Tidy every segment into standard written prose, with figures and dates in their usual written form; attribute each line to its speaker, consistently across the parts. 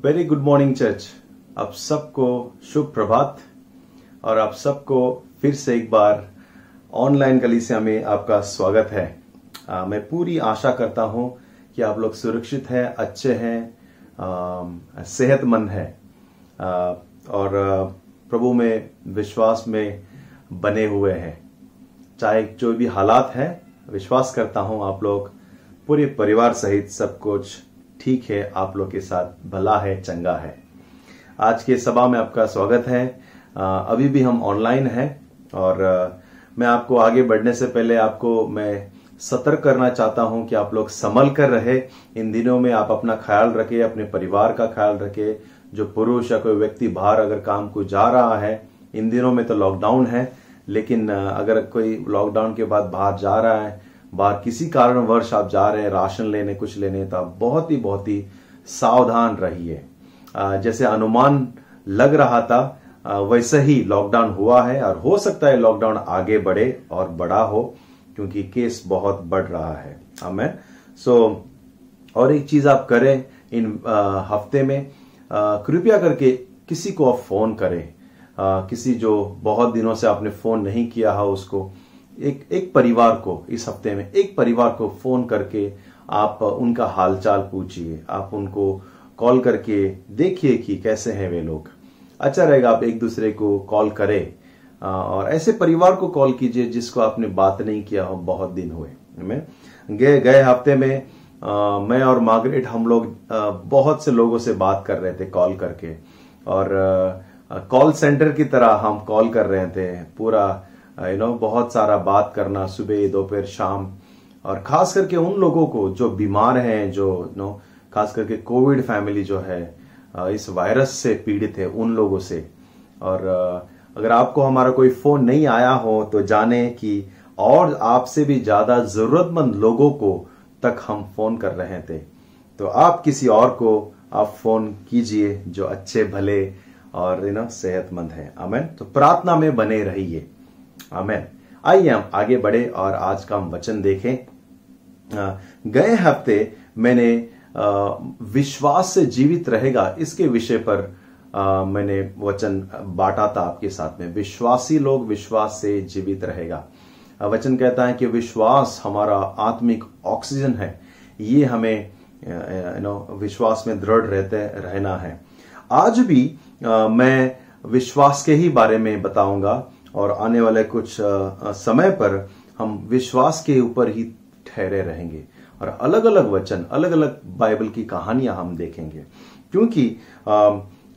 Speaker 1: Very good morning church. आप सबको शुभ प्रभात और आप सबको फिर से एक बार ऑनलाइन कलीसिया में आपका स्वागत है। मैं पूरी आशा करता हूं कि आप लोग सुरक्षित हैं, अच्छे हैं, सेहतमंद हैं और प्रभु में विश्वास में बने हुए हैं। चाहे जो भी हालात हैं, विश्वास करता हूं आप लोग पूरे परिवार सहित सब कुछ ठीक है, आप लोग के साथ भला है, चंगा है। आज के सभा में आपका स्वागत है। अभी भी हम ऑनलाइन हैं और मैं आपको आगे बढ़ने से पहले आपको मैं सतर्क करना चाहता हूं कि आप लोग संभल कर रहे। इन दिनों में आप अपना ख्याल रखें, अपने परिवार का ख्याल रखें। जो पुरुष या कोई व्यक्ति बाहर अगर काम को जा रहा है, इन दिनों में तो लॉकडाउन है, लेकिन अगर कोई लॉकडाउन के बाद बाहर जा रहा है, बाहर किसी कारणवश आप जा रहे हैं राशन लेने, कुछ लेने, तो आप बहुत ही सावधान रहिए। जैसे अनुमान लग रहा था वैसे ही लॉकडाउन हुआ है और हो सकता है लॉकडाउन आगे बढ़े और बड़ा हो, क्योंकि केस बहुत बढ़ रहा है। आमेन। और एक चीज आप करें इन हफ्ते में, कृपया करके किसी को आप फोन करें। किसी जो बहुत दिनों से आपने फोन नहीं किया है उसको, एक परिवार को, इस हफ्ते में एक परिवार को फोन करके आप उनका हालचाल पूछिए। आप उनको कॉल करके देखिए कि कैसे हैं वे लोग। अच्छा रहेगा आप एक दूसरे को कॉल करें और ऐसे परिवार को कॉल कीजिए जिसको आपने बात नहीं किया हो, बहुत दिन हुए। गए हफ्ते में मैं और मार्गरेट हम लोग बहुत से लोगों से बात कर रहे थे कॉल करके, और कॉल सेंटर की तरह हम कॉल कर रहे थे। पूरा बहुत सारा बात करना, सुबह दोपहर शाम, और खास करके उन लोगों को जो बीमार हैं, जो खास करके कोविड फैमिली जो है, इस वायरस से पीड़ित है, उन लोगों से। और अगर आपको हमारा कोई फोन नहीं आया हो तो जाने कि और आपसे भी ज्यादा जरूरतमंद लोगों को तक हम फोन कर रहे थे। तो आप किसी और को आप फोन कीजिए जो अच्छे भले और सेहतमंद है। आमेन। तो प्रार्थना में बने रहिए। आमेन। आइए हम आगे बढ़े और आज का हम वचन देखें। गए हफ्ते मैंने विश्वास से जीवित रहेगा इसके विषय पर मैंने वचन बांटा था आपके साथ में। विश्वासी लोग विश्वास से जीवित रहेगा। वचन कहता है कि विश्वास हमारा आत्मिक ऑक्सीजन है। ये हमें विश्वास में दृढ़ रहना है। आज भी मैं विश्वास के ही बारे में बताऊंगा और आने वाले कुछ समय पर हम विश्वास के ऊपर ही ठहरे रहेंगे और अलग अलग वचन, अलग अलग बाइबल की कहानियां हम देखेंगे, क्योंकि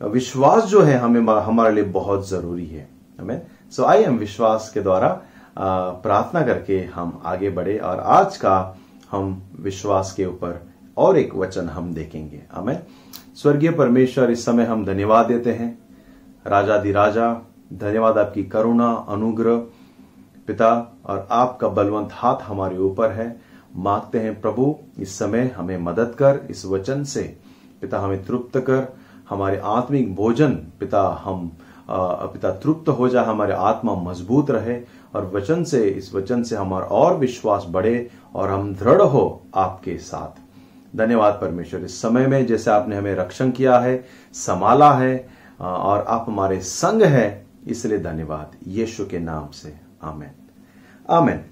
Speaker 1: विश्वास जो है हमारे लिए बहुत जरूरी है। हमें आइए हम विश्वास के द्वारा प्रार्थना करके हम आगे बढ़े और आज का हम विश्वास के ऊपर और एक वचन हम देखेंगे। हमें स्वर्गीय परमेश्वर, इस समय हम धन्यवाद देते हैं। राजाधिराजा, धन्यवाद आपकी करुणा, अनुग्रह पिता, और आपका बलवंत हाथ हमारे ऊपर है। मांगते हैं प्रभु इस समय हमें मदद कर, इस वचन से पिता हमें तृप्त कर, हमारे आत्मिक भोजन पिता पिता तृप्त हो जाए, हमारे आत्मा मजबूत रहे और वचन से, इस वचन से हमारा और विश्वास बढ़े और हम दृढ़ हो आपके साथ। धन्यवाद परमेश्वर, इस समय में जैसे आपने हमें रक्षण किया है, संभाला है और आप हमारे संग है, इसलिए धन्यवाद यीशु के नाम से। आमेन। आमेन।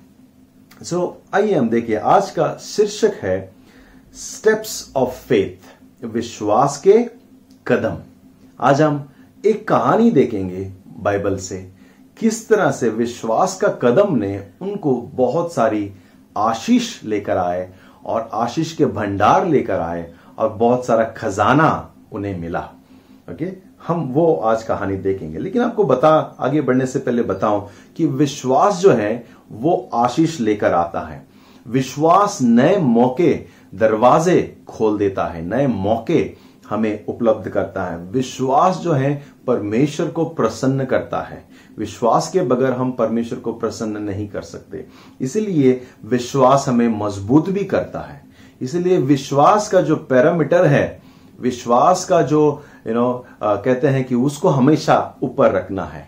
Speaker 1: आइए हम देखिए, आज का शीर्षक है स्टेप्स ऑफ फेथ, विश्वास के कदम। आज हम एक कहानी देखेंगे बाइबल से, किस तरह से विश्वास का कदम ने उनको बहुत सारी आशीष लेकर आए और आशीष के भंडार लेकर आए और बहुत सारा खजाना उन्हें मिला। ओके, हम वो आज कहानी देखेंगे। लेकिन आपको आगे बढ़ने से पहले बताऊं कि विश्वास जो है वो आशीष लेकर आता है। विश्वास नए मौके, दरवाजे खोल देता है, नए मौके हमें उपलब्ध करता है। विश्वास जो है परमेश्वर को प्रसन्न करता है। विश्वास के बगैर हम परमेश्वर को प्रसन्न नहीं कर सकते। इसलिए विश्वास हमें मजबूत भी करता है। इसलिए विश्वास का जो पैरामीटर है, विश्वास का जो कहते हैं कि उसको हमेशा ऊपर रखना है।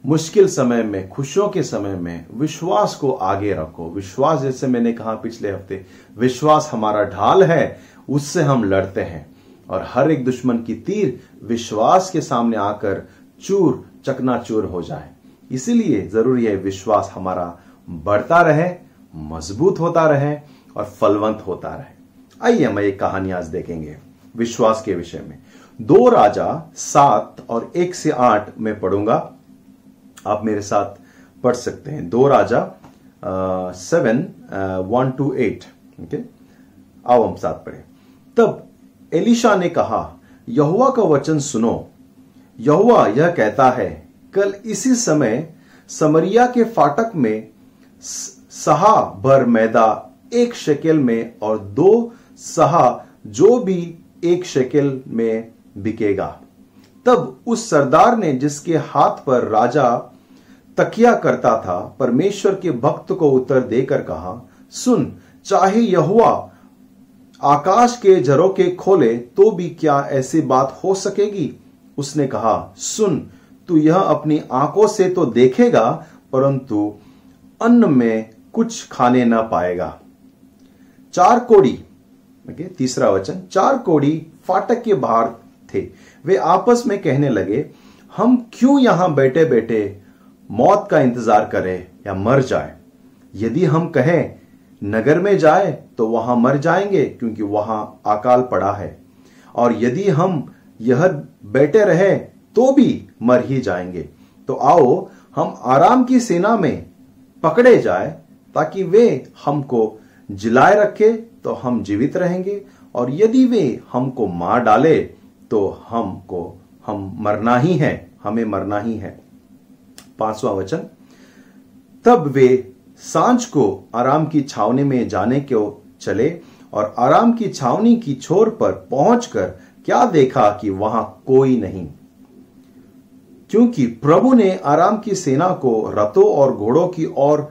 Speaker 1: मुश्किल समय में, खुशियों के समय में विश्वास को आगे रखो। विश्वास, जैसे मैंने कहा पिछले हफ्ते, विश्वास हमारा ढाल है, उससे हम लड़ते हैं। और हर एक दुश्मन की तीर विश्वास के सामने आकर चूर चकनाचूर हो जाए। इसीलिए जरूरी है विश्वास हमारा बढ़ता रहे, मजबूत होता रहे और फलवंत होता रहे। आइए हम एक कहानी आज देखेंगे विश्वास के विषय में। 2 राजा 7 और 1 से 8 में पढ़ूंगा, आप मेरे साथ पढ़ सकते हैं। 2 राजा 7 1 to 8। ओके, आओ हम साथ पढ़े। तब एलीशा ने कहा, यहोवा का वचन सुनो। यहोवा यह कहता है, कल इसी समय समरिया के फाटक में सहा भर मैदा 1 शेकेल में और 2 सहा जो भी 1 शेकेल में बिकेगा। तब उस सरदार ने, जिसके हाथ पर राजा तकिया करता था, परमेश्वर के भक्त को उत्तर देकर कहा, सुन, चाहे यहोवा आकाश के झरोखे खोले तो भी क्या ऐसी बात हो सकेगी? उसने कहा, सुन, तू यह अपनी आंखों से तो देखेगा, परंतु अन्न में कुछ खाने न पाएगा। 4 कोढ़ी, तीसरा वचन, 4 कोढ़ी फाटक के बाहर थे। वे आपस में कहने लगे, हम क्यों यहां बैठे बैठे मौत का इंतजार करें या मर जाए? यदि हम कहें नगर में जाए तो वहां मर जाएंगे, क्योंकि वहां अकाल पड़ा है, और यदि हम यह बैठे रहे तो भी मर ही जाएंगे। तो आओ हम आराम की सेना में पकड़े जाए, ताकि वे हमको जिलाए रखे तो हम जीवित रहेंगे, और यदि वे हमको मार डाले तो हम मरना ही है, हमें मरना ही है। 5वां वचन, तब वे सांझ को आराम की छावनी में जाने को चले, और आराम की छावनी की छोर पर पहुंचकर क्या देखा कि वहां कोई नहीं, क्योंकि प्रभु ने आराम की सेना को रथों और घोड़ों की और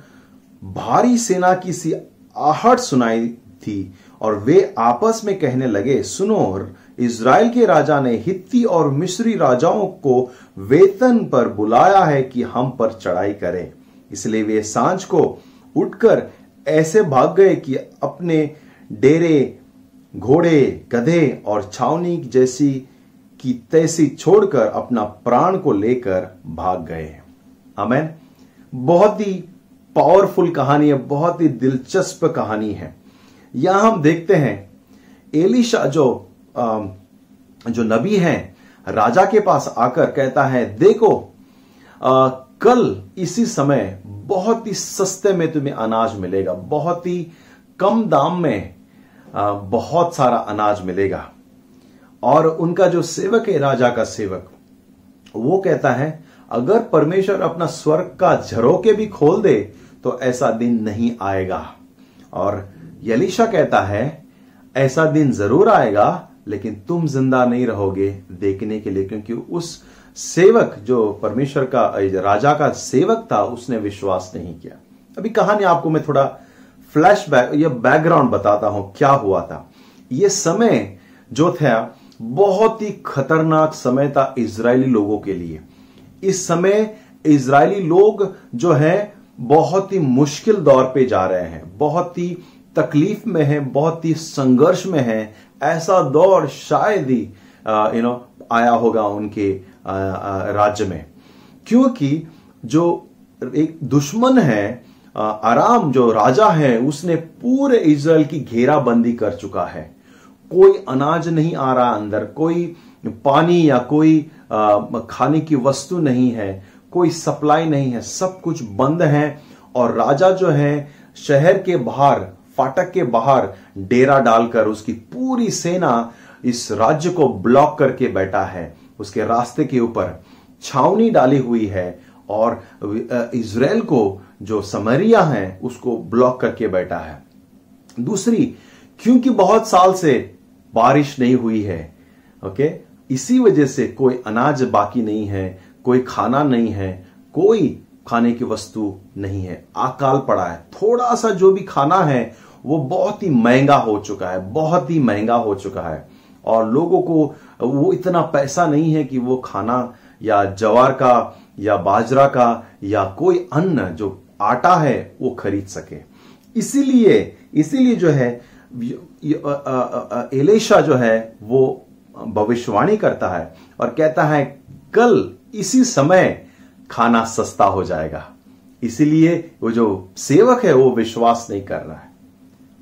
Speaker 1: भारी सेना की सी आहट सुनाई थी। और वे आपस में कहने लगे, सुनो, इज़राइल के राजा ने हित्ती और मिस्री राजाओं को वेतन पर बुलाया है कि हम पर चढ़ाई करें। इसलिए वे सांझ को उठकर ऐसे भाग गए कि अपने डेरे, घोड़े, गधे और छावनी जैसी की तैसी छोड़कर अपना प्राण को लेकर भाग गए। आमीन। बहुत ही पावरफुल कहानी है, बहुत ही दिलचस्प कहानी है। यहां हम देखते हैं एलीशा जो नबी हैं, राजा के पास आकर कहता है, देखो, कल इसी समय बहुत ही सस्ते में तुम्हें अनाज मिलेगा, बहुत ही कम दाम में बहुत सारा अनाज मिलेगा। और उनका जो सेवक है, राजा का सेवक, वो कहता है, अगर परमेश्वर अपना स्वर्ग का झरोखे भी खोल दे तो ऐसा दिन नहीं आएगा। और एलीशा कहता है, ऐसा दिन जरूर आएगा, लेकिन तुम जिंदा नहीं रहोगे देखने के लिए, क्योंकि उस सेवक जो परमेश्वर का, राजा का सेवक था, उसने विश्वास नहीं किया। अभी कहानी आपको मैं थोड़ा फ्लैशबैक या बैकग्राउंड बताता हूं क्या हुआ था। यह समय जो था बहुत ही खतरनाक समय था इजरायली लोगों के लिए। इस समय इजरायली लोग जो है बहुत ही मुश्किल दौर पे जा रहे हैं, बहुत ही तकलीफ में है, बहुत ही संघर्ष में है। ऐसा दौर शायद ही आया होगा उनके राज्य में, क्योंकि जो एक दुश्मन है, आराम जो राजा है, उसने पूरे इजराइल की घेराबंदी कर चुका है। कोई अनाज नहीं आ रहा अंदर, कोई पानी या कोई खाने की वस्तु नहीं है, कोई सप्लाई नहीं है, सब कुछ बंद है। और राजा जो है शहर के बाहर, फाटक के बाहर डेरा डालकर उसकी पूरी सेना इस राज्य को ब्लॉक करके बैठा है। उसके रास्ते के ऊपर छावनी डाली हुई है और इजराइल को जो समरिया है उसको ब्लॉक करके बैठा है। दूसरी, क्योंकि बहुत साल से बारिश नहीं हुई है, ओके, इसी वजह से कोई अनाज बाकी नहीं है, कोई खाना नहीं है, कोई खाने की वस्तु नहीं है, अकाल पड़ा है। थोड़ा सा जो भी खाना है वो बहुत ही महंगा हो चुका है, बहुत ही महंगा हो चुका है। और लोगों को वो इतना पैसा नहीं है कि वो खाना या ज्वार का या बाजरा का या कोई अन्न जो आटा है वो खरीद सके। इसीलिए जो है एलीशा जो है वो भविष्यवाणी करता है और कहता है कल इसी समय खाना सस्ता हो जाएगा। इसीलिए वो जो सेवक है वो विश्वास नहीं कर रहा है।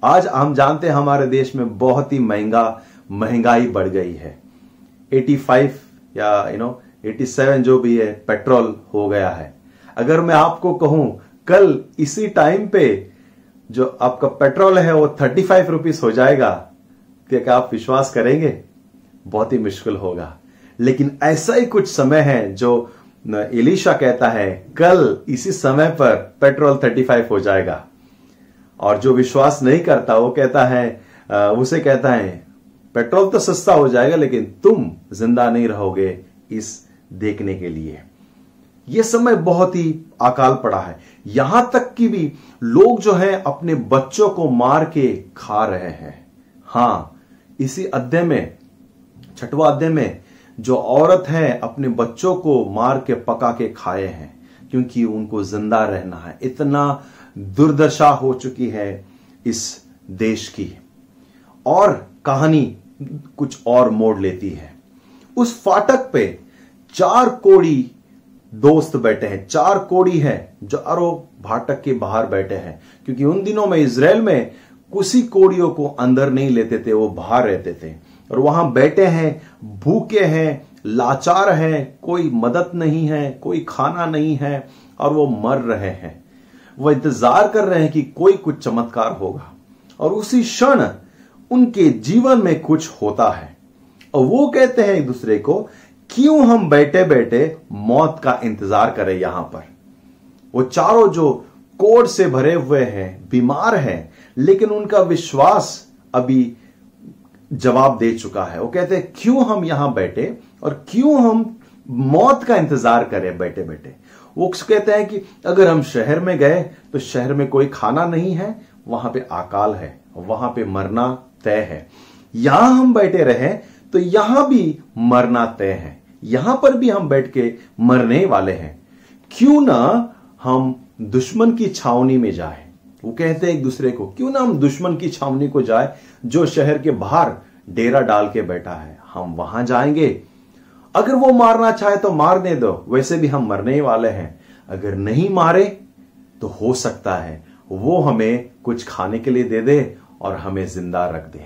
Speaker 1: आज हम जानते हैं हमारे देश में बहुत ही महंगाई बढ़ गई है। 85 या 87 जो भी है पेट्रोल हो गया है। अगर मैं आपको कहूं कल इसी टाइम पे जो आपका पेट्रोल है वो 35 रुपीस हो जाएगा, क्या आप विश्वास करेंगे? बहुत ही मुश्किल होगा। लेकिन ऐसा ही कुछ समय है जो एलीशा कहता है कल इसी समय पर पेट्रोल 35 हो जाएगा। और जो विश्वास नहीं करता वो कहता है उसे कहता है पेट्रोल तो सस्ता हो जाएगा लेकिन तुम जिंदा नहीं रहोगे इस देखने के लिए। यह समय बहुत ही अकाल पड़ा है। यहां तक कि भी लोग जो है अपने बच्चों को मार के खा रहे हैं। हां, इसी अध्याय में 6वां अध्याय में जो औरत है अपने बच्चों को मार के पका के खाए हैं क्योंकि उनको जिंदा रहना है। इतना दुर्दशा हो चुकी है इस देश की। और कहानी कुछ और मोड़ लेती है। उस फाटक पे 4 कोढ़ी दोस्त बैठे हैं। 4 कोढ़ी हैं जो अरो फाटक के बाहर बैठे हैं क्योंकि उन दिनों में इजराइल में किसी कोढ़ियों को अंदर नहीं लेते थे, वो बाहर रहते थे। और वहां बैठे हैं, भूखे हैं, लाचार हैं, कोई मदद नहीं है, कोई खाना नहीं है और वो मर रहे हैं। वो इंतजार कर रहे हैं कि कोई कुछ चमत्कार होगा और उसी क्षण उनके जीवन में कुछ होता है। और वो कहते हैं एक दूसरे को क्यों हम बैठे बैठे मौत का इंतजार करें यहां पर। वो चारों जो कोढ़ से भरे हुए हैं, बीमार हैं, लेकिन उनका विश्वास अभी जवाब दे चुका है। वो कहते हैं क्यों हम यहां बैठे और क्यों हम मौत का इंतजार करें बैठे बैठे। वो कहते हैं कि अगर हम शहर में गए तो शहर में कोई खाना नहीं है, वहां पे अकाल है, वहां पे मरना तय है। यहां हम बैठे रहे तो यहां भी मरना तय है, यहां पर भी हम बैठ के मरने वाले हैं। क्यों ना हम दुश्मन की छावनी में जाए। वो कहते हैं एक दूसरे को क्यों ना हम दुश्मन की छावनी को जाए जो शहर के बाहर डेरा डाल के बैठा है, हम वहां जाएंगे। अगर वो मारना चाहे तो मारने दो, वैसे भी हम मरने ही वाले हैं। अगर नहीं मारे तो हो सकता है वो हमें कुछ खाने के लिए दे दे और हमें जिंदा रख दे।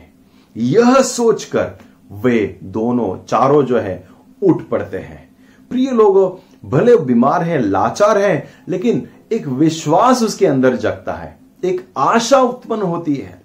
Speaker 1: यह सोचकर वे दोनों चारों जो है उठ पड़ते हैं। प्रिय लोगों, भले बीमार हैं, लाचार हैं, लेकिन एक विश्वास उसके अंदर जगता है, एक आशा उत्पन्न होती है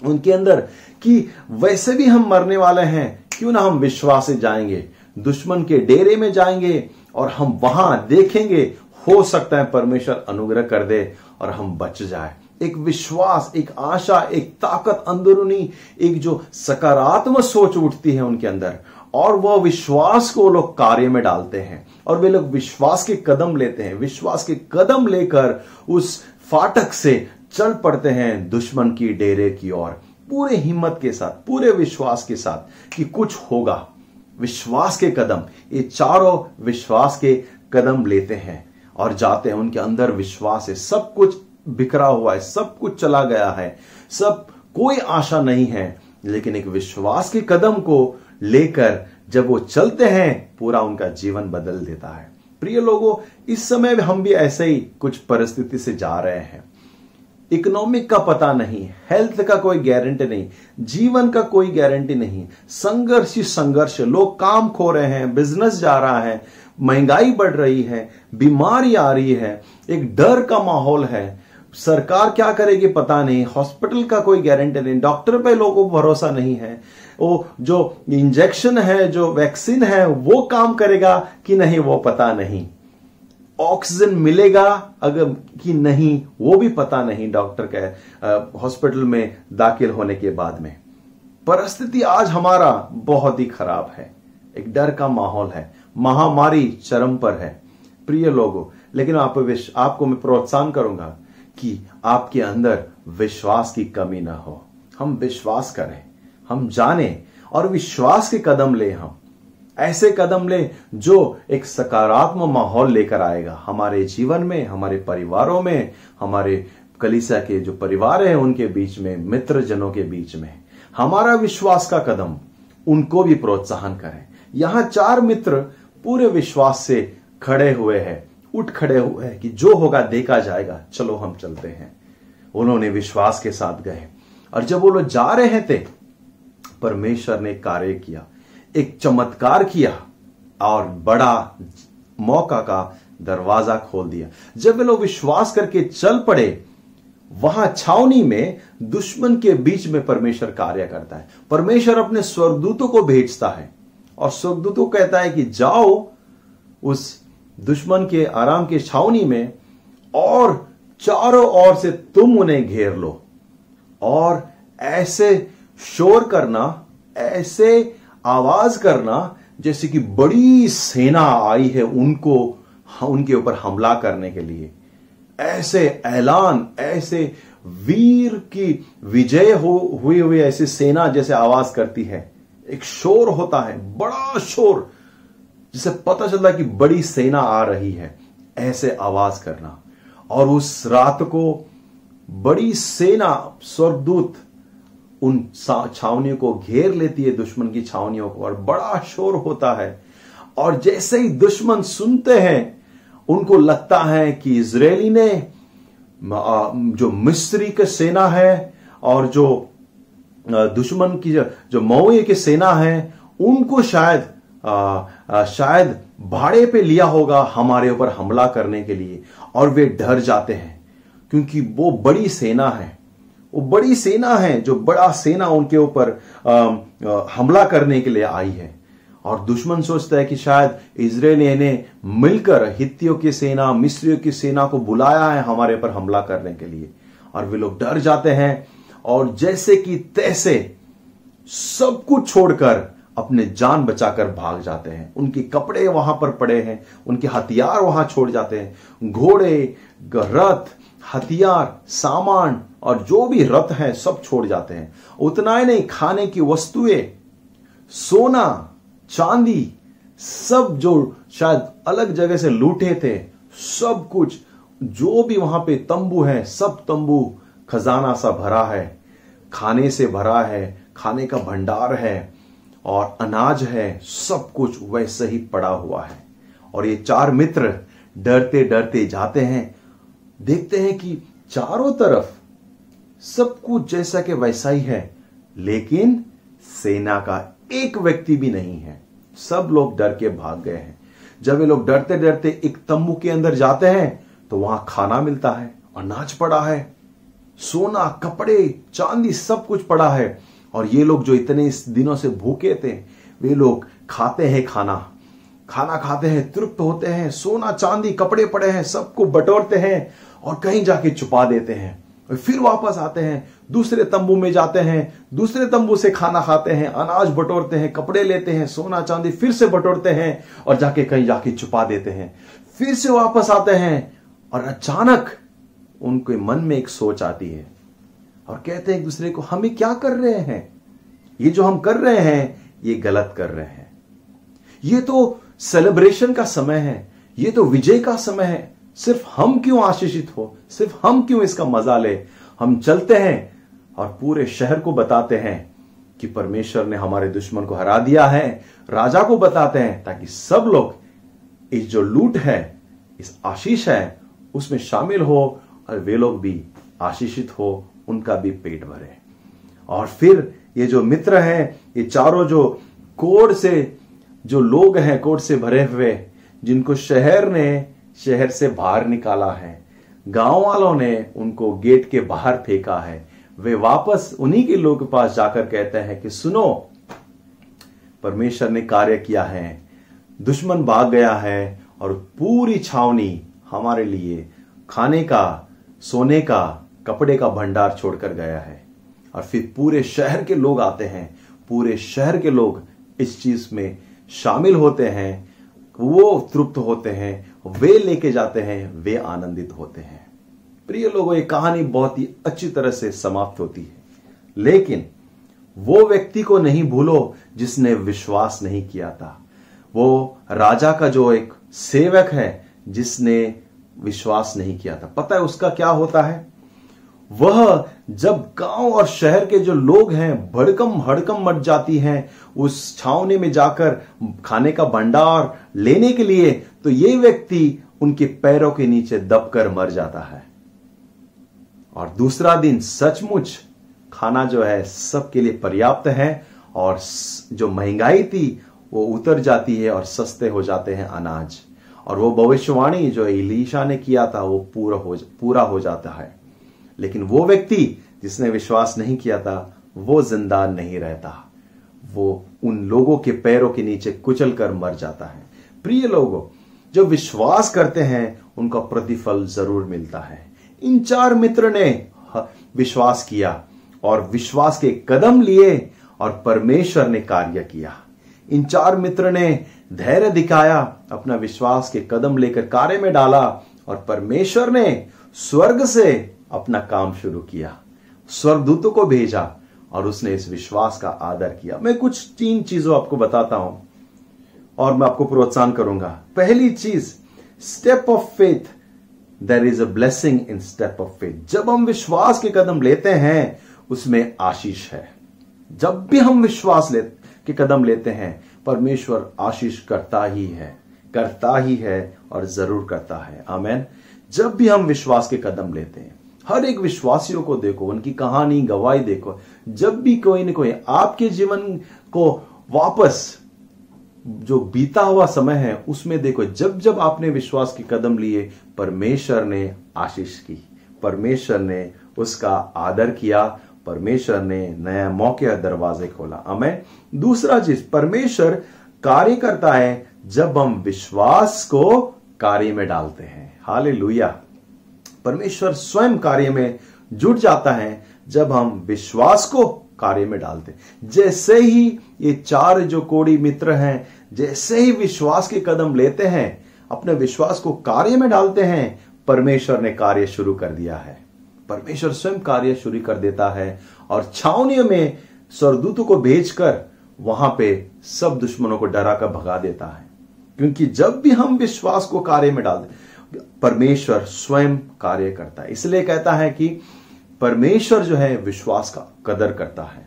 Speaker 1: उनके अंदर कि वैसे भी हम मरने वाले हैं, क्यों ना हम विश्वास से जाएंगे, दुश्मन के डेरे में जाएंगे और हम वहां देखेंगे, हो सकता है परमेश्वर अनुग्रह कर दे और हम बच जाए। एक विश्वास, एक आशा, एक ताकत अंदरूनी, एक जो सकारात्मक सोच उठती है उनके अंदर और वह विश्वास को लोग कार्य में डालते हैं और वे लोग विश्वास के कदम लेते हैं। विश्वास के कदम लेकर उस फाटक से चल पड़ते हैं दुश्मन की डेरे की ओर, पूरे हिम्मत के साथ, पूरे विश्वास के साथ कि कुछ होगा। विश्वास के कदम, ये चारों विश्वास के कदम लेते हैं और जाते हैं। उनके अंदर विश्वास है, सब कुछ बिखरा हुआ है, सब कुछ चला गया है, सब कोई आशा नहीं है, लेकिन एक विश्वास के कदम को लेकर जब वो चलते हैं पूरा उनका जीवन बदल देता है। प्रिय लोगों, इस समय हम भी ऐसे ही कुछ परिस्थिति से जा रहे हैं। इकोनॉमिक का पता नहीं, हेल्थ का कोई गारंटी नहीं, जीवन का कोई गारंटी नहीं, संघर्ष ही संघर्ष। लोग काम खो रहे हैं, बिजनेस जा रहा है, महंगाई बढ़ रही है, बीमारी आ रही है, एक डर का माहौल है। सरकार क्या करेगी पता नहीं, हॉस्पिटल का कोई गारंटी नहीं, डॉक्टर पे लोगों को भरोसा नहीं है, वो जो इंजेक्शन है, जो वैक्सीन है, वो काम करेगा कि नहीं वो पता नहीं, ऑक्सीजन मिलेगा अगर कि नहीं वो भी पता नहीं डॉक्टर के हॉस्पिटल में दाखिल होने के बाद में। परिस्थिति आज हमारा बहुत ही खराब है, एक डर का माहौल है, महामारी चरम पर है। प्रिय लोगों, लेकिन आपको मैं प्रोत्साहन करूंगा कि आपके अंदर विश्वास की कमी ना हो। हम विश्वास करें, हम जाने और विश्वास के कदम ले, हम ऐसे कदम ले जो एक सकारात्मक माहौल लेकर आएगा हमारे जीवन में, हमारे परिवारों में, हमारे कलीसिया के जो परिवार हैं उनके बीच में, मित्र जनों के बीच में। हमारा विश्वास का कदम उनको भी प्रोत्साहन करें। यहां 4 मित्र पूरे विश्वास से खड़े हुए हैं, उठ खड़े हुए हैं कि जो होगा देखा जाएगा, चलो हम चलते हैं। उन्होंने विश्वास के साथ गए और जब वो लोग जा रहे थे, परमेश्वर ने कार्य किया, एक चमत्कार किया और बड़ा मौका का दरवाजा खोल दिया। जब वे लोग विश्वास करके चल पड़े, वहां छावनी में दुश्मन के बीच में परमेश्वर कार्य करता है। परमेश्वर अपने स्वर्गदूतों को भेजता है और स्वर्गदूतों को कहता है कि जाओ उस दुश्मन के आराम की छावनी में और चारों ओर से तुम उन्हें घेर लो और ऐसे शोर करना, ऐसे आवाज करना जैसे कि बड़ी सेना आई है उनके ऊपर हमला करने के लिए। ऐसे ऐलान, ऐसे वीर की विजय हुई हुई ऐसी सेना जैसे आवाज करती है, एक शोर होता है, बड़ा शोर जिसे पता चलता है कि बड़ी सेना आ रही है, ऐसे आवाज करना। और उस रात को बड़ी सेना, स्वर्गदूत उन छावनियों को घेर लेती है, दुश्मन की छावनियों को, और बड़ा शोर होता है। और जैसे ही दुश्मन सुनते हैं, उनको लगता है कि इजरायली ने जो मिस्री की सेना है और जो दुश्मन की जो मौये की सेना है, उनको शायद भाड़े पे लिया होगा हमारे ऊपर हमला करने के लिए। और वे डर जाते हैं क्योंकि वो बड़ी सेना है, वो बड़ी सेना है, जो बड़ा सेना उनके ऊपर हमला करने के लिए आई है। और दुश्मन सोचता है कि शायद इजराइल ने मिलकर हित्तियों की सेना, मिस्रियों की सेना को बुलाया है हमारे पर हमला करने के लिए। और वे लोग डर जाते हैं और जैसे कि तैसे सब कुछ छोड़कर अपने जान बचाकर भाग जाते हैं। उनके कपड़े वहां पर पड़े हैं, उनके हथियार वहां छोड़ जाते हैं, घोड़े, रथ, हथियार, सामान और जो भी रथ है सब छोड़ जाते हैं। उतना ही नहीं, खाने की वस्तुएं, सोना, चांदी, सब जो शायद अलग जगह से लूटे थे, सब कुछ जो भी वहां पे तंबू है, सब तंबू खजाना सा भरा है, खाने से भरा है, खाने का भंडार है और अनाज है, सब कुछ वैसे ही पड़ा हुआ है। और ये 4 मित्र डरते डरते जाते हैं, देखते हैं कि चारों तरफ सब कुछ जैसा कि वैसा ही है, लेकिन सेना का एक व्यक्ति भी नहीं है। सब लोग डर के भाग गए हैं। जब वे लोग डरते डरते एक तंबू के अंदर जाते हैं तो वहां खाना मिलता है, अनाज पड़ा है, सोना, कपड़े, चांदी, सब कुछ पड़ा है। और ये लोग जो इतने दिनों से भूखे थे, वे लोग खाते हैं, खाना खाते हैं, तृप्त होते हैं, सोना, चांदी, कपड़े पड़े हैं, सबको बटोरते हैं और कहीं जाके छुपा देते हैं। और फिर वापस आते हैं, दूसरे तंबू में जाते हैं, दूसरे तंबू से खाना खाते हैं, अनाज बटोरते हैं, कपड़े लेते हैं, सोना चांदी फिर से बटोरते हैं और जाके कहीं जाके छुपा देते हैं। फिर से वापस आते हैं और अचानक उनके मन में एक सोच आती है और कहते हैं एक दूसरे को, हम ये क्या कर रहे हैं? ये जो हम कर रहे हैं ये गलत कर रहे हैं। ये तो सेलिब्रेशन का समय है, ये तो विजय का समय है, सिर्फ हम क्यों आशीषित हो, सिर्फ हम क्यों इसका मजा ले? हम चलते हैं और पूरे शहर को बताते हैं कि परमेश्वर ने हमारे दुश्मन को हरा दिया है, राजा को बताते हैं ताकि सब लोग इस जो लूट है, इस आशीष है, उसमें शामिल हो और वे लोग भी आशीषित हो, उनका भी पेट भरे। और फिर ये जो मित्र हैं, ये चारों जो कोढ़ से जो लोग हैं, कोढ़ से भरे हुए, जिनको शहर से बाहर निकाला है, गांव वालों ने उनको गेट के बाहर फेंका है, वे वापस उन्हीं के लोगों के पास जाकर कहते हैं कि सुनो, परमेश्वर ने कार्य किया है, दुश्मन भाग गया है और पूरी छावनी हमारे लिए खाने का, सोने का, कपड़े का भंडार छोड़कर गया है। और फिर पूरे शहर के लोग आते हैं, पूरे शहर के लोग इस चीज में शामिल होते हैं, वो तृप्त होते हैं, वे लेके जाते हैं, वे आनंदित होते हैं। प्रिय लोगों, ये कहानी बहुत ही अच्छी तरह से समाप्त होती है, लेकिन वो व्यक्ति को नहीं भूलो जिसने विश्वास नहीं किया था। वो राजा का जो एक सेवक है जिसने विश्वास नहीं किया था। पता है उसका क्या होता है? वह जब गांव और शहर के जो लोग हैं भड़कम हड़कम मच जाती हैं उस छावनी में जाकर खाने का भंडार लेने के लिए, तो ये व्यक्ति उनके पैरों के नीचे दबकर मर जाता है। और दूसरा दिन सचमुच खाना जो है सबके लिए पर्याप्त है और जो महंगाई थी वो उतर जाती है और सस्ते हो जाते हैं अनाज। और वो भविष्यवाणी जो एलीशा ने किया था वो पूरा हो जाता है। लेकिन वो व्यक्ति जिसने विश्वास नहीं किया था वो जिंदा नहीं रहता, वो उन लोगों के पैरों के नीचे कुचल कर मर जाता है। प्रिय लोगों, जो विश्वास करते हैं उनका प्रतिफल जरूर मिलता है। इन 4 मित्र ने विश्वास किया और विश्वास के कदम लिए और परमेश्वर ने कार्य किया। इन 4 मित्र ने धैर्य दिखाया, अपना विश्वास के कदम लेकर कार्य में डाला और परमेश्वर ने स्वर्ग से अपना काम शुरू किया, स्वर्गदूतों को भेजा और उसने इस विश्वास का आदर किया। मैं कुछ 3 चीजों आपको बताता हूं और मैं आपको प्रोत्साहन करूंगा। पहली चीज, step of faith, there is a blessing in step of faith. जब हम विश्वास के कदम लेते हैं उसमें आशीष है। जब भी हम विश्वास के कदम लेते हैं परमेश्वर आशीष करता ही है और जरूर करता है। आमीन। जब भी हम विश्वास के कदम लेते हैं, हर एक विश्वासियों को देखो, उनकी कहानी गवाही देखो। जब भी कोई न कोई आपके जीवन को वापस जो बीता हुआ समय है उसमें देखो, जब जब आपने विश्वास के कदम लिए परमेश्वर ने आशीष की, परमेश्वर ने उसका आदर किया, परमेश्वर ने नया मौके और दरवाजे खोला। आमीन। दूसरा चीज, परमेश्वर कार्य करता है जब हम विश्वास को कार्य में डालते हैं। हालेलुया। परमेश्वर स्वयं कार्य में जुट जाता है जब हम विश्वास को कार्य में डालते हैं। जैसे ही ये 4 जो कोढ़ी मित्र हैं, जैसे ही विश्वास के कदम लेते हैं, अपने विश्वास को कार्य में डालते हैं, परमेश्वर ने कार्य शुरू कर दिया है। परमेश्वर स्वयं कार्य शुरू कर देता है और छावनियों में स्वर्गदूतों को भेजकर वहां पे सब दुश्मनों को डरा कर भगा देता है। क्योंकि जब भी हम विश्वास को कार्य में डालते, परमेश्वर स्वयं कार्य करता है। इसलिए कहता है कि परमेश्वर जो है विश्वास का कदर करता है।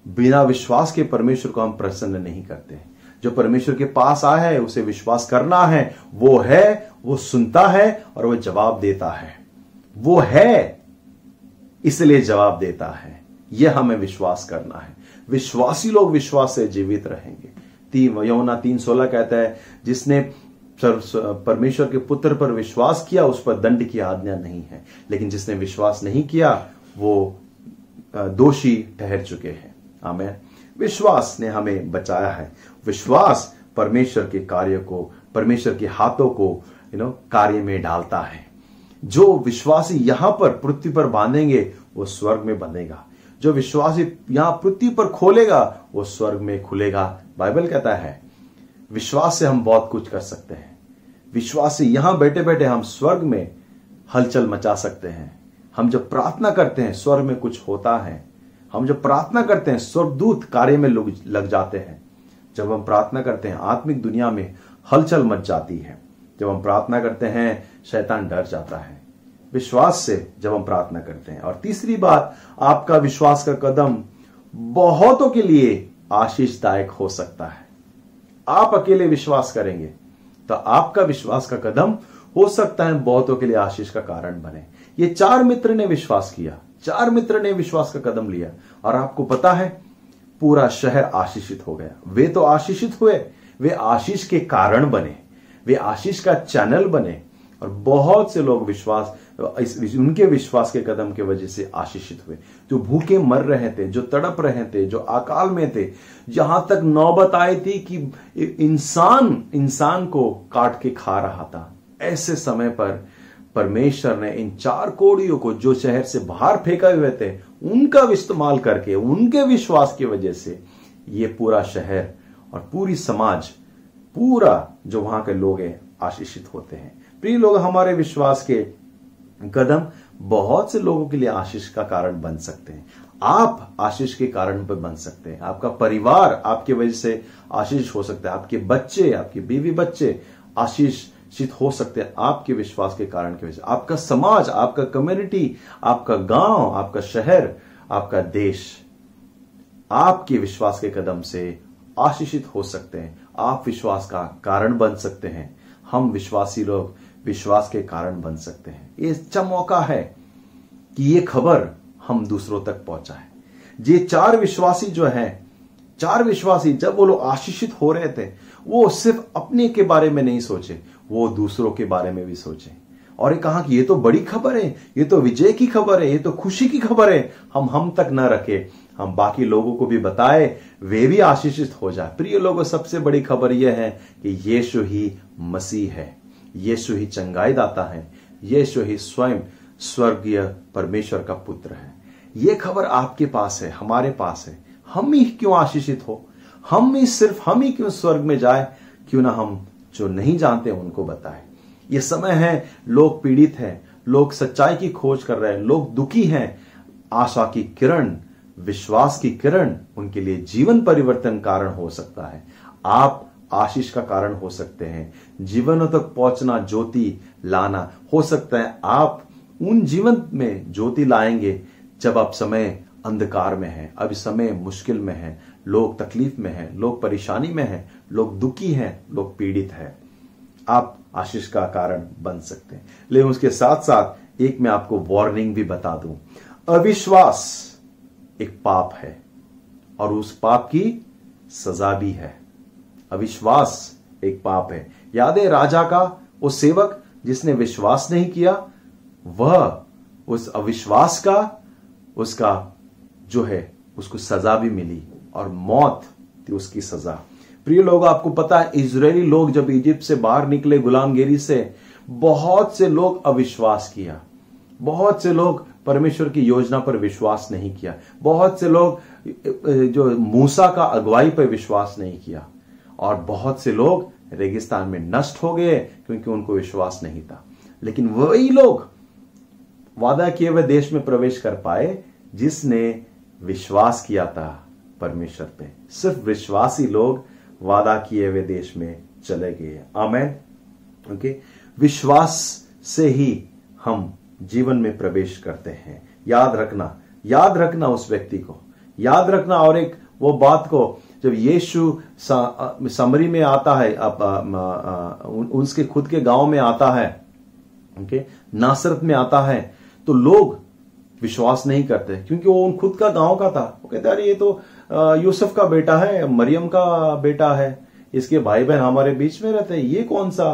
Speaker 1: बिना विश्वास के परमेश्वर को हम प्रसन्न नहीं करते। जो परमेश्वर के पास आया है उसे विश्वास करना है, वो सुनता है और वो जवाब देता है। वो है इसलिए जवाब देता है। यह हमें विश्वास करना है। विश्वासी लोग विश्वास से जीवित रहेंगे। यूहन्ना 3:16 कहता है, जिसने परमेश्वर के पुत्र पर विश्वास किया उस पर दंड की आज्ञा नहीं है, लेकिन जिसने विश्वास नहीं किया वो दोषी ठहर चुके हैं। आमीन। विश्वास ने हमें बचाया है। विश्वास परमेश्वर के कार्य को, परमेश्वर के हाथों को कार्य में डालता है। जो विश्वासी यहां पर पृथ्वी पर बांधेंगे वो स्वर्ग में बंधेगा। जो विश्वासी यहां पृथ्वी पर खोलेगा वो स्वर्ग में खुलेगा। बाइबल कहता है विश्वास से हम बहुत कुछ कर सकते हैं। विश्वास से यहां बैठे बैठे हम स्वर्ग में हलचल मचा सकते हैं। हम जब प्रार्थना करते हैं स्वर्ग में कुछ होता है। हम जब प्रार्थना करते हैं स्वर्गदूत कार्य में लग जाते हैं। जब हम प्रार्थना करते हैं आत्मिक दुनिया में हलचल मच जाती है। जब हम प्रार्थना करते हैं शैतान डर जाता है। विश्वास से जब हम प्रार्थना करते हैं। और तीसरी बात, आपका विश्वास का कदम बहुतों के लिए आशीषदायक हो सकता है। आप अकेले विश्वास करेंगे तो आपका विश्वास का कदम हो सकता है बहुतों के लिए आशीष का कारण बने। ये 4 मित्र ने विश्वास किया, 4 मित्र ने विश्वास का कदम लिया और आपको पता है पूरा शहर आशीषित हो गया। वे तो आशीषित हुए, वे आशीष के कारण बने, वे आशीष का चैनल बने और बहुत से लोग उनके विश्वास के कदम के वजह से आशीषित हुए। जो भूखे मर रहे थे, जो तड़प रहे थे, जो अकाल में थे, जहां तक नौबत आई थी कि इंसान को काट के खा रहा था, ऐसे समय पर परमेश्वर ने इन 4 कोढ़ियों को जो शहर से बाहर फेंके हुए थे उनका इस्तेमाल करके, उनके विश्वास की वजह से ये पूरा शहर और पूरी समाज, पूरा जो वहां के लोग हैं आशीषित होते हैं। प्रिय लोग, हमारे विश्वास के कदम बहुत से लोगों के लिए आशीष का कारण बन सकते हैं। आप आशीष के कारण पर बन सकते हैं। आपका परिवार आपकी वजह से आशीष हो सकता है। आपके बच्चे, आपके बीवी बच्चे आशीष आशीषित हो सकते हैं आपके विश्वास के कारण की वजह से। आपका समाज, आपका कम्युनिटी, आपका गांव, आपका शहर, आपका देश आपके विश्वास के कदम से आशीषित हो सकते हैं। आप विश्वास का कारण बन सकते हैं। हम विश्वासी लोग विश्वास के कारण बन सकते हैं। ये अच्छा मौका है कि ये खबर हम दूसरों तक पहुंचाएं। ये 4 विश्वासी जो हैं, 4 विश्वासी जब वो लोग आशीषित हो रहे थे, वो सिर्फ अपने के बारे में नहीं सोचे, वो दूसरों के बारे में भी सोचे और ये कहा कि ये तो बड़ी खबर है, ये तो विजय की खबर है, ये तो खुशी की खबर है। हम तक न रखे, हम बाकी लोगों को भी बताए, वे भी आशीषित हो जाए। प्रिय लोगों, सबसे बड़ी खबर यह है कि यीशु ही मसीह है, यीशु ही चंगाई दाता है, यीशु ही स्वयं स्वर्गीय परमेश्वर का पुत्र है। यह खबर आपके पास है, हमारे पास है। हम ही क्यों आशीषित हो, सिर्फ हम ही क्यों स्वर्ग में जाए, क्यों ना हम जो नहीं जानते उनको बताएं। यह समय है, लोग पीड़ित हैं, लोग सच्चाई की खोज कर रहे हैं, लोग दुखी हैं। आशा की किरण, विश्वास की किरण उनके लिए जीवन परिवर्तन कारण हो सकता है। आप आशीष का कारण हो सकते हैं। जीवनों तक पहुंचना, ज्योति लाना हो सकता है। आप उन जीवन में ज्योति लाएंगे जब आप समय अंधकार में है, अब समय मुश्किल में है, लोग तकलीफ में है, लोग परेशानी में है, लोग दुखी हैं, लोग पीड़ित हैं। आप आशीष का कारण बन सकते हैं। लेकिन उसके साथ साथ एक मैं आपको वार्निंग भी बता दूं, अविश्वास एक पाप है और उस पाप की सजा भी है। अविश्वास एक पाप है। याद है राजा का वो सेवक जिसने विश्वास नहीं किया, वह उस अविश्वास का उसका जो है उसको सजा भी मिली और मौत थी उसकी सजा। प्रिय लोग, आपको पता है इजरायली लोग जब इजिप्ट से बाहर निकले गुलामगिरी से, बहुत से लोग अविश्वास किया, बहुत से लोग परमेश्वर की योजना पर विश्वास नहीं किया, बहुत से लोग जो मूसा का अगुवाई पर विश्वास नहीं किया और बहुत से लोग रेगिस्तान में नष्ट हो गए क्योंकि उनको विश्वास नहीं था। लेकिन वही लोग वादा किए हुए देश में प्रवेश कर पाए जिसने विश्वास किया था परमेश्वर पे। सिर्फ विश्वासी लोग वादा किए हुए देश में चले गए। आमेन। ओके, विश्वास से ही हम जीवन में प्रवेश करते हैं। याद रखना उस व्यक्ति को, याद रखना। और एक वो बात को, जब यीशु समरी में आता है, उसके खुद के गांव में आता है, ओके, नासरत में आता है, तो लोग विश्वास नहीं करते क्योंकि वो खुद का गांव का था। वो कहते अरे ये तो यूसुफ का बेटा है, मरियम का बेटा है, इसके भाई बहन हमारे बीच में रहते हैं, ये कौन सा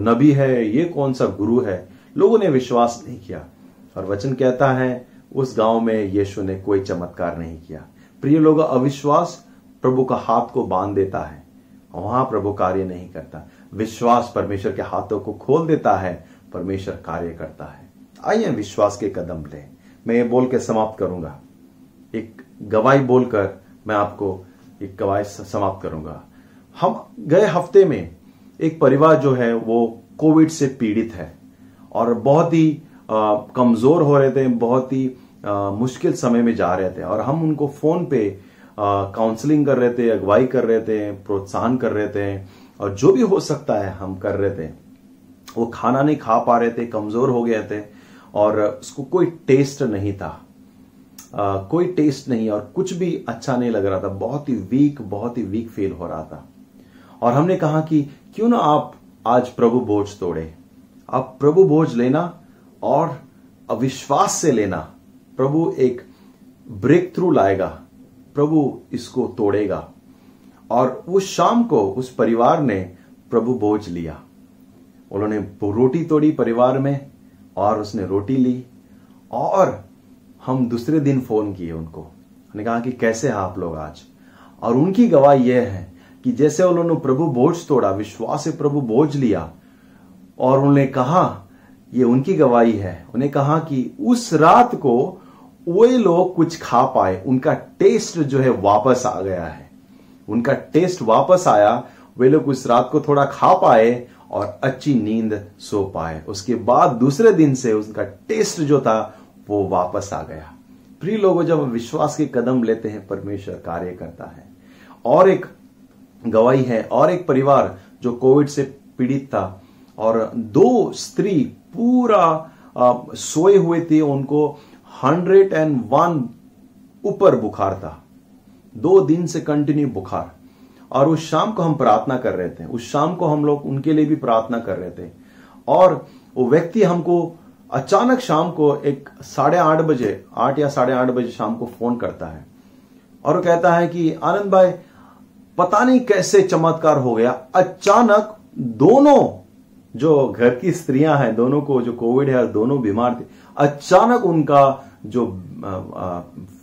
Speaker 1: नबी है, ये कौन सा गुरु है। लोगों ने विश्वास नहीं किया और वचन कहता है उस गांव में यीशु ने कोई चमत्कार नहीं किया। प्रिय लोग, अविश्वास प्रभु का हाथ को बांध देता है, वहां प्रभु कार्य नहीं करता। विश्वास परमेश्वर के हाथों को खोल देता है, परमेश्वर कार्य करता है। आइए विश्वास के कदम लें। मैं ये बोल के समाप्त करूंगा, एक गवाही बोलकर मैं आपको एक गवाही समाप्त करूंगा। हम गए हफ्ते में एक परिवार जो है वो कोविड से पीड़ित है और बहुत ही कमजोर हो रहे थे, बहुत ही मुश्किल समय में जा रहे थे और हम उनको फोन पे काउंसलिंग कर रहे थे, अगुवाई कर रहे थे, प्रोत्साहन कर रहे थे और जो भी हो सकता है हम कर रहे थे। वो खाना नहीं खा पा रहे थे, कमजोर हो गए थे और उसको कोई टेस्ट नहीं था, कोई टेस्ट नहीं और कुछ भी अच्छा नहीं लग रहा था, बहुत ही वीक फील हो रहा था। और हमने कहा कि क्यों ना आप आज प्रभु बोझ तोड़े, आप प्रभु बोझ लेना और अविश्वास से लेना। प्रभु एक ब्रेक थ्रू लाएगा, प्रभु इसको तोड़ेगा। और उस शाम को उस परिवार ने प्रभु बोझ लिया, उन्होंने रोटी तोड़ी परिवार में और उसने रोटी ली और हम दूसरे दिन फोन किए उनको, हमने कहा कि कैसे हैं आप लोग आज। और उनकी गवाही यह है कि जैसे उन्होंने प्रभु बोझ तोड़ा, विश्वास से प्रभु बोझ लिया और उन्होंने कहा, ये उनकी गवाही है, उन्हें कहा कि उस रात को वे लोग कुछ खा पाए, उनका टेस्ट जो है वापस आ गया है, उनका टेस्ट वापस आया, वे लोग उस रात को थोड़ा खा पाए और अच्छी नींद सो पाए। उसके बाद दूसरे दिन से उनका टेस्ट जो था वो वापस आ गया। प्रिय लोगों, जब विश्वास के कदम लेते हैं परमेश्वर कार्य करता है। और एक गवाही है और एक परिवार जो कोविड से पीड़ित था और 2 स्त्री पूरा सोए हुए थे, उनको 101 ऊपर बुखार था, 2 दिन से कंटिन्यू बुखार। और उस शाम को हम प्रार्थना कर रहे थे, उस शाम को हम लोग उनके लिए भी प्रार्थना कर रहे थे। और वो व्यक्ति हमको अचानक शाम को एक 8:30 बजे, 8 या 8:30 बजे शाम को फोन करता है और वो कहता है कि आनंद भाई, पता नहीं कैसे चमत्कार हो गया, अचानक दोनों जो घर की स्त्रियां हैं, दोनों को जो कोविड है, दोनों बीमार थे, अचानक उनका जो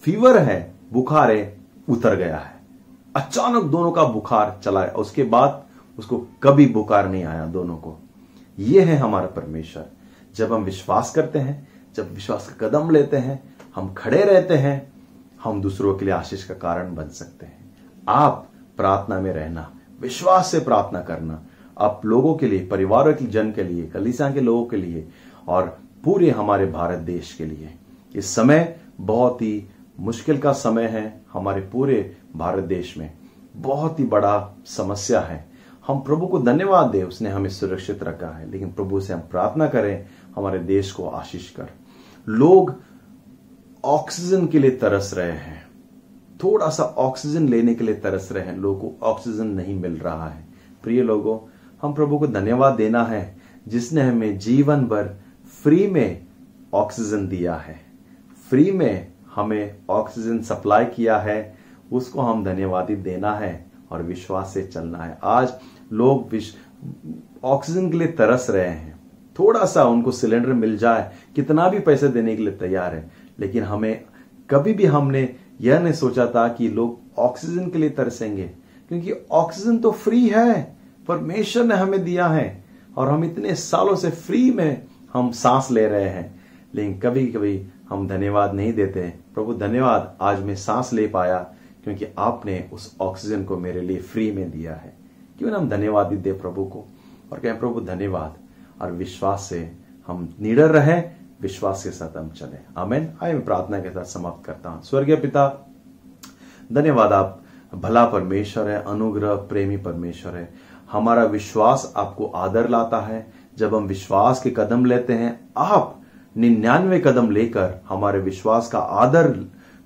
Speaker 1: फीवर है, बुखार है, उतर गया है। अचानक दोनों का बुखार चला गया, उसके बाद उसको कभी बुखार नहीं आया दोनों को। यह है हमारा परमेश्वर। जब हम विश्वास करते हैं, जब विश्वास का कदम लेते हैं, हम खड़े रहते हैं, हम दूसरों के लिए आशीष का कारण बन सकते हैं। आप प्रार्थना में रहना, विश्वास से प्रार्थना करना, आप लोगों के लिए, परिवारों के जन के लिए, कलीसिया के लोगों के लिए और पूरे हमारे भारत देश के लिए। इस समय बहुत ही मुश्किल का समय है, हमारे पूरे भारत देश में बहुत ही बड़ा समस्या है। हम प्रभु को धन्यवाद दें, उसने हमें सुरक्षित रखा है, लेकिन प्रभु से हम प्रार्थना करें हमारे देश को आशीष कर। लोग ऑक्सीजन के लिए तरस रहे हैं, थोड़ा सा ऑक्सीजन लेने के लिए तरस रहे हैं, लोगों को ऑक्सीजन नहीं मिल रहा है। प्रिय लोगों, हम प्रभु को धन्यवाद देना है जिसने हमें जीवन भर फ्री में ऑक्सीजन दिया है, फ्री में हमें ऑक्सीजन सप्लाई किया है, उसको हम धन्यवाद देना है और विश्वास से चलना है। आज लोग ऑक्सीजन के लिए तरस रहे हैं, थोड़ा सा उनको सिलेंडर मिल जाए, कितना भी पैसे देने के लिए तैयार है, लेकिन हमें कभी भी हमने यह नहीं सोचा था कि लोग ऑक्सीजन के लिए तरसेंगे, क्योंकि ऑक्सीजन तो फ्री है, परमेश्वर ने हमें दिया है और हम इतने सालों से फ्री में हम सांस ले रहे हैं, लेकिन कभी कभी हम धन्यवाद नहीं देते। प्रभु धन्यवाद, आज मैं सांस ले पाया क्योंकि आपने उस ऑक्सीजन को मेरे लिए फ्री में दिया है। क्यों ना हम धन्यवाद दे प्रभु को और कहें प्रभु धन्यवाद, और विश्वास से हम निडर रहें, विश्वास के साथ हम चले। आमीन। आइए मैं प्रार्थना के साथ समाप्त करता हूं। स्वर्गीय पिता, धन्यवाद, आप भला परमेश्वर है, अनुग्रह प्रेमी परमेश्वर है। हमारा विश्वास आपको आदर लाता है। जब हम विश्वास के कदम लेते हैं, आप 99 कदम लेकर हमारे विश्वास का आदर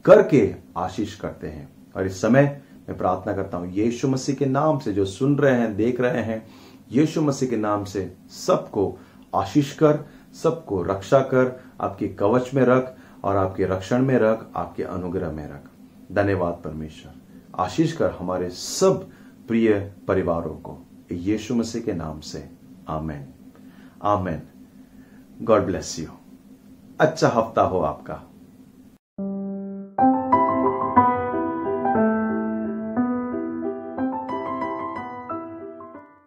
Speaker 1: करके आशीष करते हैं। और इस समय मैं प्रार्थना करता हूं यीशु मसीह के नाम से, जो सुन रहे हैं, देख रहे हैं, यीशु मसीह के नाम से सबको आशीष कर, सबको रक्षा कर, आपके कवच में रख और आपके रक्षण में रख, आपके अनुग्रह में रख। धन्यवाद परमेश्वर, आशीष कर हमारे सब प्रिय परिवारों को, यीशु मसीह के नाम से। आमेन, आमेन। God bless you. अच्छा हफ्ता हो आपका।